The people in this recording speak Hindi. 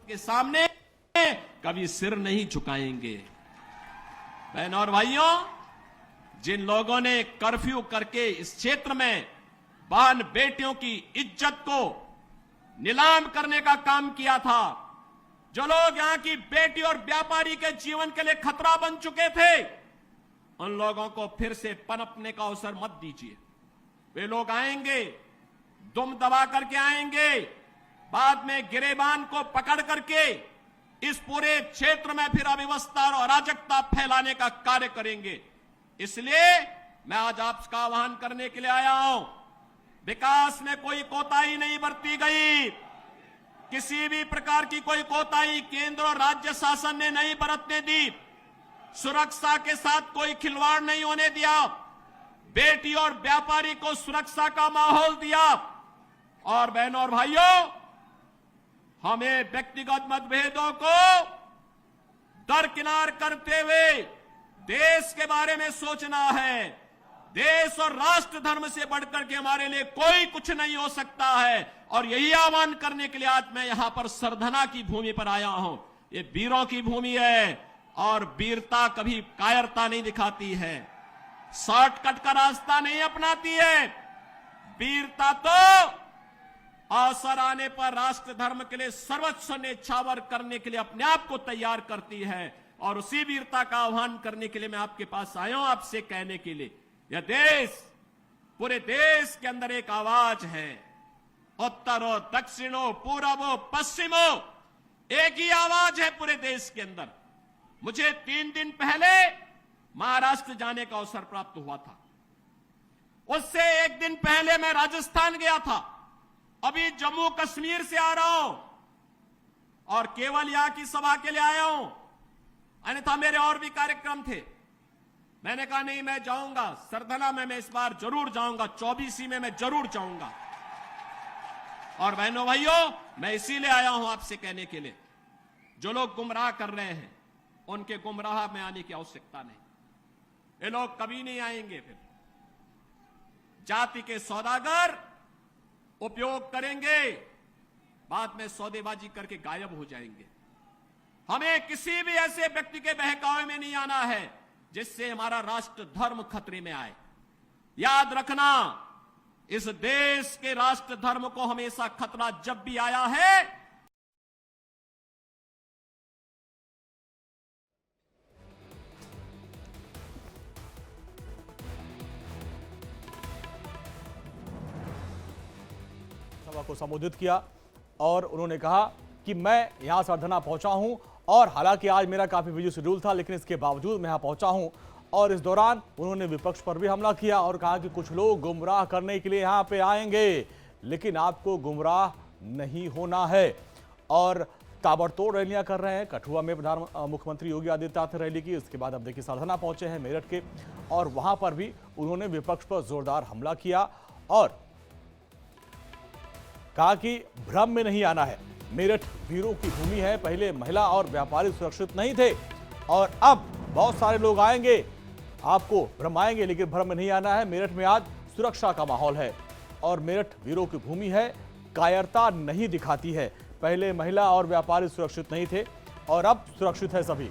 के सामने कभी सिर नहीं झुकाएंगे। बहनों और भाइयों, जिन लोगों ने कर्फ्यू करके इस क्षेत्र में बहन बेटियों की इज्जत को नीलाम करने का काम किया था, जो लोग यहां की बेटी और व्यापारी के जीवन के लिए खतरा बन चुके थे, उन लोगों को फिर से पनपने का अवसर मत दीजिए। वे लोग आएंगे, दुम दबा करके आएंगे, बाद में गिरेबान को पकड़ करके इस पूरे क्षेत्र में फिर अव्यवस्था और अराजकता फैलाने का कार्य करेंगे। इसलिए मैं आज आपका आह्वान करने के लिए आया हूं। विकास में कोई कोताही नहीं बरती गई, किसी भी प्रकार की कोई कोताही केंद्र और राज्य शासन ने नहीं बरतने दी। सुरक्षा के साथ कोई खिलवाड़ नहीं होने दिया, बेटी और व्यापारी को सुरक्षा का माहौल दिया। और बहनों और भाइयों, हमें व्यक्तिगत मतभेदों को दरकिनार करते हुए देश के बारे में सोचना है। देश और राष्ट्र धर्म से बढ़कर के हमारे लिए कोई कुछ नहीं हो सकता है। और यही आह्वान करने के लिए आज मैं यहां पर सरधना की भूमि पर आया हूं। ये वीरों की भूमि है और वीरता कभी कायरता नहीं दिखाती है, शॉर्टकट का रास्ता नहीं अपनाती है। वीरता तो अवसर आने पर राष्ट्र धर्म के लिए सर्वस्व न्यौछावर करने के लिए अपने आप को तैयार करती है। और उसी वीरता का आह्वान करने के लिए मैं आपके पास आया हूं, आपसे कहने के लिए, यह देश, पूरे देश के अंदर एक आवाज है। उत्तरो, दक्षिणों, पूर्वो, पश्चिमो, एक ही आवाज है पूरे देश के अंदर। मुझे 3 दिन पहले महाराष्ट्र जाने का अवसर प्राप्त हुआ था। उससे 1 दिन पहले मैं राजस्थान गया था। अभी जम्मू कश्मीर से आ रहा हूं और केवल यहां की सभा के लिए आया हूं, अन्यथा मेरे और भी कार्यक्रम थे। मैंने कहा नहीं, मैं जाऊंगा सरधना में, मैं इस बार जरूर जाऊंगा, 24 में मैं जरूर जाऊंगा। और बहनों भाइयों, मैं इसीलिए आया हूं आपसे कहने के लिए, जो लोग गुमराह कर रहे हैं उनके गुमराह में आने की आवश्यकता नहीं। ये लोग कभी नहीं आएंगे। फिर जाति के सौदागर उपयोग करेंगे, बाद में सौदेबाजी करके गायब हो जाएंगे। हमें किसी भी ऐसे व्यक्ति के बहकावे में नहीं आना है जिससे हमारा राष्ट्र धर्म खतरे में आए। याद रखना, इस देश के राष्ट्र धर्म को हमेशा खतरा जब भी आया है, सभा को संबोधित किया और उन्होंने कहा कि मैं यहां सरधना पहुंचा हूं और हालांकि आज मेरा काफी बिजी शेड्यूल था, लेकिन इसके बावजूद मैं यहां पहुंचा हूं। और इस दौरान उन्होंने विपक्ष पर भी हमला किया और कहा कि कुछ लोग गुमराह करने के लिए यहां पे आएंगे, लेकिन आपको गुमराह नहीं होना है। और ताबड़तोड़ रैलियां कर रहे हैं। कठुआ में मुख्यमंत्री योगी आदित्यनाथ ने रैली की, उसके बाद अब देखिए सरधना पहुंचे हैं मेरठ के, और वहां पर भी उन्होंने विपक्ष पर जोरदार हमला किया और कहा कि भ्रम में नहीं आना है। मेरठ वीरों की भूमि है, पहले महिला और व्यापारी सुरक्षित नहीं थे और अब बहुत सारे लोग आएंगे, आपको भ्रमाएंगे, लेकिन भ्रम में नहीं आना है। मेरठ में आज सुरक्षा का माहौल है और मेरठ वीरों की भूमि है, कायरता नहीं दिखाती है। पहले महिला और व्यापारी सुरक्षित नहीं थे और अब सुरक्षित है सभी।